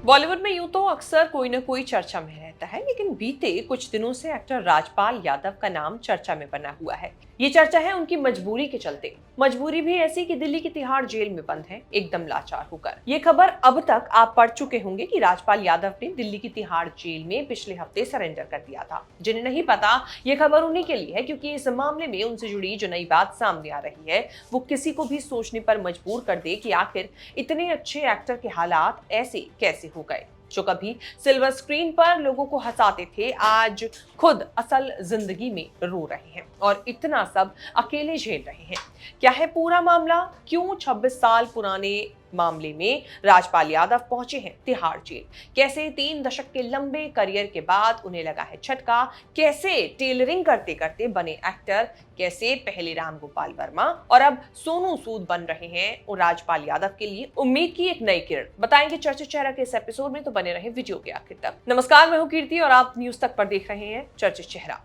बॉलीवुड में यूं तो अक्सर कोई ना कोई चर्चा में रहता है, लेकिन बीते कुछ दिनों से एक्टर राजपाल यादव का नाम चर्चा में बना हुआ है। ये चर्चा है उनकी मजबूरी के चलते। मजबूरी भी ऐसी कि दिल्ली की तिहाड़ जेल में बंद है, एकदम लाचार होकर। ये खबर अब तक आप पढ़ चुके होंगे कि राजपाल यादव ने दिल्ली की तिहाड़ जेल में पिछले हफ्ते सरेंडर कर दिया था। जिन्हें नहीं पता, ये खबर उन्हीं के लिए है, क्योंकि इस मामले में उनसे जुड़ी जो नई बात सामने आ रही है वो किसी को भी सोचने पर मजबूर कर दे कि आखिर इतने अच्छे एक्टर के हालात ऐसे कैसे हो गए। जो कभी सिल्वर स्क्रीन पर लोगों को हंसाते थे, आज खुद असल जिंदगी में रो रहे हैं और इतना सब अकेले झेल रहे हैं। क्या है पूरा मामला? क्यों 26 साल पुराने मामले में राजपाल यादव पहुंचे हैं तिहाड़ जेल? कैसे 3 दशक के लंबे करियर के बाद उन्हें लगा है झटका? कैसे टेलरिंग करते करते बने एक्टर? कैसे पहले राम गोपाल वर्मा और अब सोनू सूद बन रहे हैं और राजपाल यादव के लिए उम्मीद की एक नई किरण? बताएंगे चर्चित चेहरा के इस एपिसोड में, तो बने रहे वीडियो के आखिर तक। नमस्कार, मैं हूं कीर्ति और आप न्यूज तक पर देख रहे हैं चर्चित चेहरा।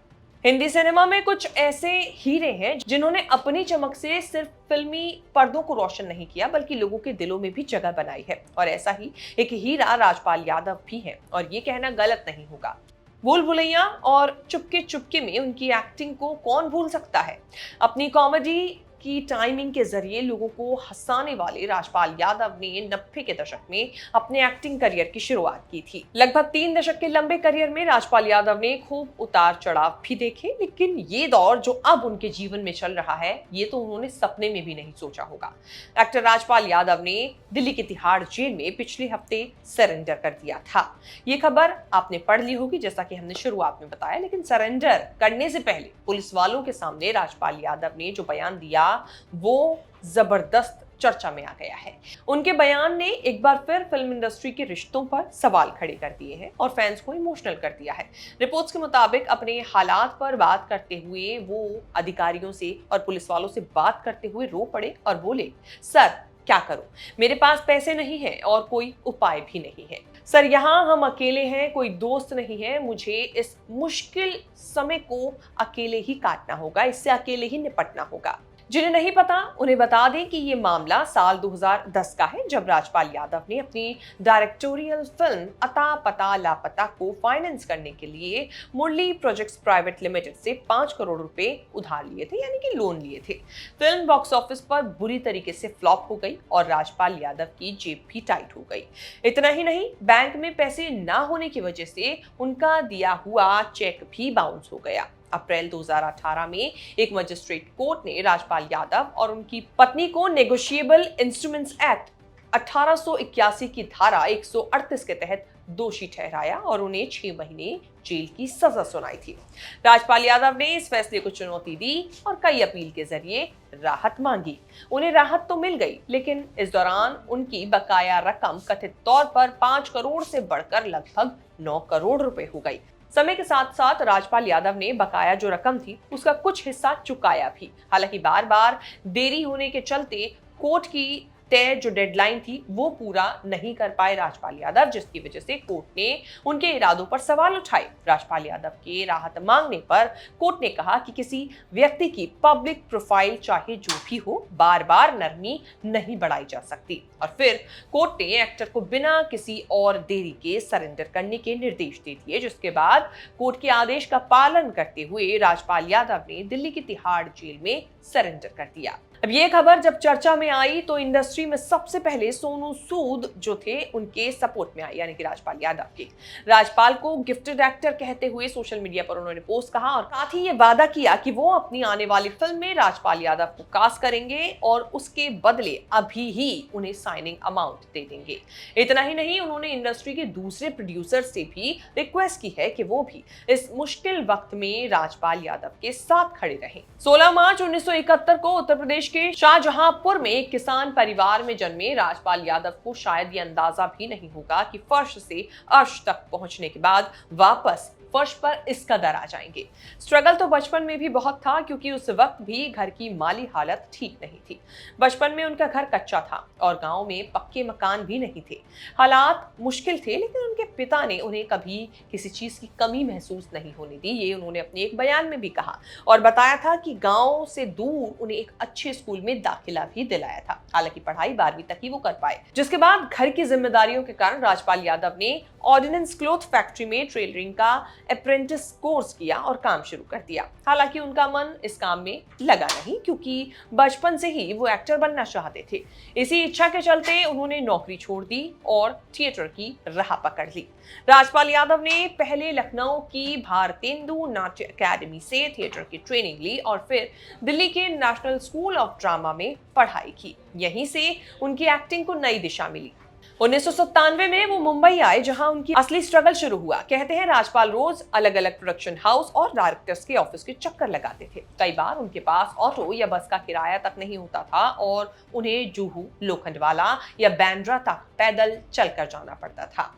हिंदी सिनेमा में कुछ ऐसे हीरे हैं जिन्होंने अपनी चमक से सिर्फ फिल्मी पर्दों को रोशन नहीं किया, बल्कि लोगों के दिलों में भी जगह बनाई है। और ऐसा ही एक हीरा राजपाल यादव भी है, और ये कहना गलत नहीं होगा। भूल भुलैया और चुपके चुपके में उनकी एक्टिंग को कौन भूल सकता है। अपनी कॉमेडी की टाइमिंग के जरिए लोगों को हंसाने वाले राजपाल यादव ने 90 के दशक में अपने एक्टिंग करियर की शुरुआत की थी। लगभग 3 दशक के लंबे करियर में राजपाल यादव ने खूब उतार चढ़ाव भी देखे, लेकिन ये दौर जो अब उनके जीवन में चल रहा है, ये तो उन्होंने सपने में भी नहीं सोचा होगा। एक्टर राजपाल यादव ने दिल्ली के तिहाड़ जेल में पिछले हफ्ते सरेंडर कर दिया था। ये खबर आपने पढ़ ली होगी, जैसा कि हमने शुरुआत में बताया। लेकिन सरेंडर करने से पहले पुलिस वालों के सामने राजपाल यादव ने जो बयान दिया वो जबरदस्त चर्चा में आ गया है। उनके बयान ने एक बार फिर फिल्म इंडस्ट्री के रिश्तों पर सवाल खड़े कर दिए हैं और फैंस को इमोशनल कर दिया है। रिपोर्ट्स के मुताबिक अपने हालात पर बात करते हुए वो अधिकारियों से और पुलिस वालों से बात करते हुए रो पड़े और बोले, सर क्या करूं, मेरे पास पैसे नहीं है और कोई उपाय भी नहीं है। सर यहाँ हम अकेले हैं, कोई दोस्त नहीं है, मुझे इस मुश्किल समय को अकेले ही काटना होगा, इससे अकेले ही निपटना होगा। जिन्हें नहीं पता उन्हें बता दें कि ये मामला साल 2010 का है, जब राजपाल यादव ने अपनी डायरेक्टोरियल फिल्म अता पता लापता को फाइनेंस करने के लिए मुरली प्रोजेक्ट्स प्राइवेट लिमिटेड से 5 करोड़ रुपए उधार लिए थे, यानी कि लोन लिए थे। फिल्म बॉक्स ऑफिस पर बुरी तरीके से फ्लॉप हो गई और राजपाल यादव की जेब भी टाइट हो गई। इतना ही नहीं, बैंक में पैसे ना होने की वजह से उनका दिया हुआ चेक भी बाउंस हो गया। अप्रैल 2018 में एक मजिस्ट्रेट कोर्ट ने राजपाल यादव और उनकी पत्नी को नेगोशिएबल इंस्ट्रूमेंट्स एक्ट 1881 की धारा 138 के तहत दोषी ठहराया और उन्हें 6 महीने जेल की सजा सुनाई थी। राजपाल यादव ने इस फैसले को चुनौती दी और कई अपील के जरिए राहत मांगी। उन्हें राहत तो मिल गई, लेकिन इस दौरान उनकी बकाया रकम कथित तौर पर 5 करोड़ से बढ़कर लगभग 9 करोड़ रुपए हो गई। समय के साथ साथ राजपाल यादव ने बकाया जो रकम थी उसका कुछ हिस्सा चुकाया भी। हालांकि बार बार देरी होने के चलते कोर्ट की तय जो डेडलाइन थी वो पूरा नहीं कर पाए राजपाल यादव, जिसकी वजह से कोर्ट ने उनके इरादों पर सवाल उठाए। राजपाल यादव के राहत मांगने पर कोर्ट ने कहा कि किसी व्यक्ति की पब्लिक प्रोफाइल चाहे जो भी हो, बार बार नरमी नहीं बढ़ाई जा सकती। और फिर कोर्ट ने एक्टर को बिना किसी और देरी के सरेंडर करने के निर्देश दे दिए, जिसके बाद कोर्ट के आदेश का पालन करते हुए राजपाल यादव ने दिल्ली की तिहाड़ जेल में सरेंडर कर दिया। अब ये खबर जब चर्चा में आई तो इंडस्ट्री में सबसे पहले सोनू सूद जो थे उनके सपोर्ट में आई, यानी कि राजपाल यादव के। राजपाल को गिफ्टेड एक्टर कहते हुए सोशल मीडिया पर उन्होंने पोस्ट कहा और साथ ही ये वादा किया कि वो अपनी आने वाली फिल्म में राजपाल यादव को कास्ट करेंगे और उसके बदले अभी ही उन्हें साइनिंग अमाउंट दे देंगे। इतना ही नहीं, उन्होंने इंडस्ट्री के दूसरे प्रोड्यूसर से भी रिक्वेस्ट की है कि वो भी इस मुश्किल वक्त में राजपाल यादव के साथ खड़े रहें। 16 मार्च 1971 को उत्तर प्रदेश के शाहजहांपुर में एक किसान परिवार में जन्मे राजपाल यादव को शायद ये अंदाजा भी नहीं होगा कि फर्श से अर्श तक पहुंचने के बाद वापस फर्श पर इस कदर आ जाएंगे। स्ट्रगल तो बचपन में भी बहुत था, क्योंकि उस वक्त भी घर की माली हालत ठीक नहीं थी। बचपन में उनका घर कच्चा था और गांव में पक्के मकान भी नहीं थे। हालात मुश्किल थे, लेकिन उनके पिता ने उन्हें कभी किसी चीज की कमी महसूस नहीं होने दी। ये उन्होंने अपने एक बयान में भी कहा और बताया था कि गांव से दूर उन्हें एक अच्छे स्कूल में दाखिला भी दिलाया था। हालांकि पढ़ाई 12वीं तक ही वो कर पाए, जिसके बाद घर की जिम्मेदारियों के कारण राजपाल यादव ने ऑर्डिनेंस क्लॉथ फैक्ट्री में टेलरिंग का अप्रेंटिस कोर्स किया और काम शुरू कर दिया। हालांकि उनका मन इस काम में लगा नहीं, क्योंकि बचपन से ही वो एक्टर बनना चाहते थे। इसी इच्छा के चलते उन्होंने नौकरी छोड़ दी और थिएटर की राह पकड़ ली। राजपाल यादव ने पहले लखनऊ की भारतेंदु नाट्य अकेडमी से थिएटर की ट्रेनिंग ली और फिर दिल्ली के नेशनल स्कूल ऑफ ड्रामा में पढ़ाई की। यहीं से उनकी एक्टिंग को नई दिशा मिली। 1997 में वो मुंबई आए, जहां उनकी असली स्ट्रगल शुरू हुआ। कहते हैं राजपाल रोज अलग अलग प्रोडक्शन हाउस और डायरेक्टर्स के ऑफिस के चक्कर लगाते थे। कई बार उनके पास ऑटो या बस का किराया तक नहीं होता था और उन्हें जुहू, लोखंडवाला या बैंड्रा तक पैदल चलकर जाना पड़ता था।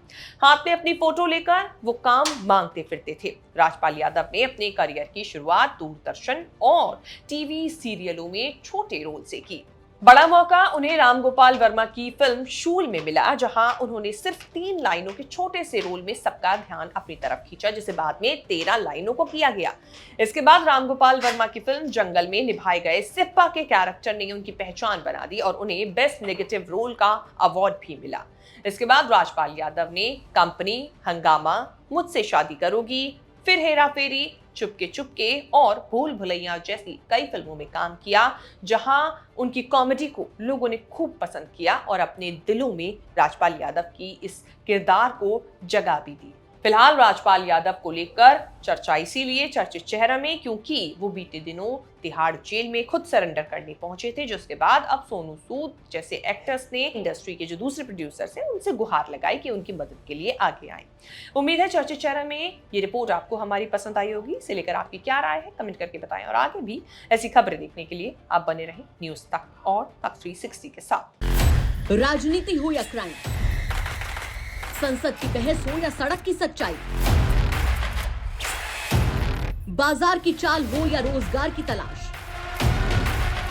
हाथ में अपनी फोटो लेकर वो काम मांगते फिरते थे। राजपाल यादव ने अपने करियर की शुरुआत दूरदर्शन और टीवी सीरियलों में छोटे रोल से की। बड़ा मौका उन्हें राम गोपाल वर्मा की फिल्म शूल में मिला, जहां उन्होंने सिर्फ 3 लाइनों के छोटे से रोल में सबका ध्यान अपनी तरफ खींचा, जिसे बाद में 13 लाइनों को किया गया। इसके बाद राम गोपाल वर्मा की फिल्म जंगल में निभाए गए सिप्पा के कैरेक्टर ने उनकी पहचान बना दी और उन्हें बेस्ट नेगेटिव रोल का अवार्ड भी मिला। इसके बाद राजपाल यादव ने कंपनी, हंगामा, मुझसे शादी करोगी, फिर हेरा फेरी, चुपके चुपके और भूल भुलैया जैसी कई फिल्मों में काम किया, जहां उनकी कॉमेडी को लोगों ने खूब पसंद किया और अपने दिलों में राजपाल यादव की इस किरदार को जगह भी दी। फिलहाल राजपाल यादव को लेकर चर्चा इसीलिए चर्चित चेहरा में, क्योंकि वो बीते दिनों तिहाड़ जेल में खुद सरेंडर करने पहुंचे थे, जिसके बाद अब सोनू सूद जैसे एक्टर्स ने इंडस्ट्री के जो दूसरे प्रोड्यूसर्स हैं उनसे गुहार लगाई कि उनकी मदद के लिए आगे आए। उम्मीद है चर्चित चेहरा में ये रिपोर्ट आपको हमारी पसंद आई होगी। इसे लेकर आपकी क्या राय है कमेंट करके बताएं और आगे भी ऐसी खबरें देखने के लिए आप बने रहें न्यूज तक और तक 360 के साथ। राजनीति हो या क्राइम, संसद की बहस हो या सड़क की सच्चाई, बाजार की चाल हो या रोजगार की तलाश,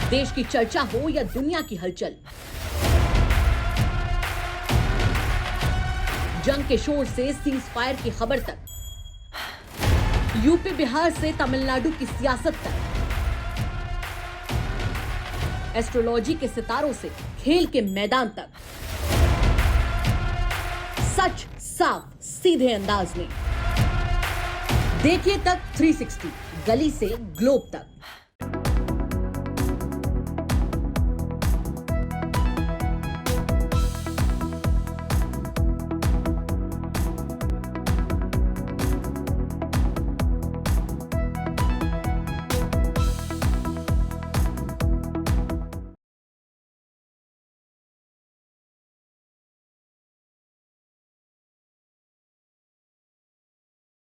देश की चर्चा हो या दुनिया की हलचल, जंग के शोर से सीज फायर की खबर तक, यूपी बिहार से तमिलनाडु की सियासत तक, एस्ट्रोलॉजी के सितारों से खेल के मैदान तक, सच साफ सीधे अंदाज में देखिए तक 360, गली से ग्लोब तक।